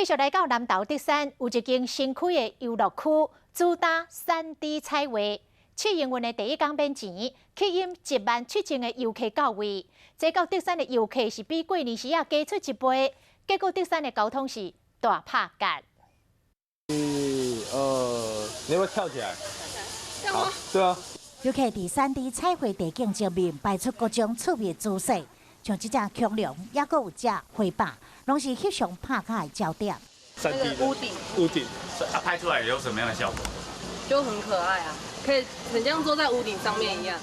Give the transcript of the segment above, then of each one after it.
继续来到南投德山，有一间新开的游乐区，主打3D 彩画。试营运的第一天免钱，吸引17000的游客到位。这到德山的游客是比过年时啊加出1倍，结果德山的交通是大拍架。你要不要跳起来？跳吗？对啊。游客伫3D 彩绘地景前面摆出各种趣味姿势，像这只恐龙，也搁有只花豹，拢是翕相拍卡的焦点。那个屋顶拍出来有什么样的效果？就很可爱啊，可以很像坐在屋顶上面一样。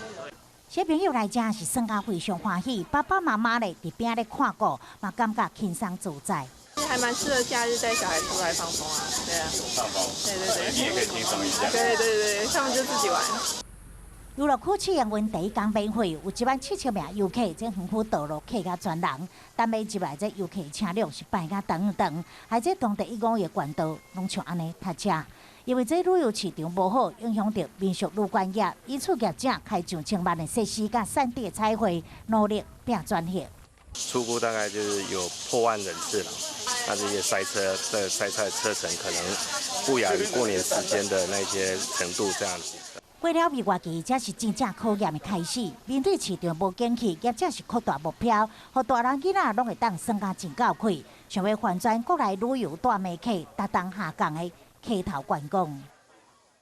小朋友来吃是算甲非常欢喜，爸爸妈妈咧伫边咧看过，嘛感觉轻松自在。还蛮适合假日带小孩出来放松啊，对啊，放风，对，你也可以轻松一下。对，他们就自己玩。游乐区试营运第一天免费，有17000名游客，这园区道路客甲全人。但要入来，这游客车辆是排甲长，还这当地1、5月管道拢像安尼塞车。因为这旅游市场无好，影响到民宿旅馆业，因此业者开上千万的设施甲3D 彩绘，努力拼转型。初估大概就是有破万人次了，那这些塞车的塞车车程可能不亚于过年时间的那些程度这样子。过了蜜月期，才是真正考验的开始。面对市场无景气，业者是扩大目标，让大人囡仔拢会当算甲真够开，想要反转国内旅游大媒客，搭档下降的客头观光。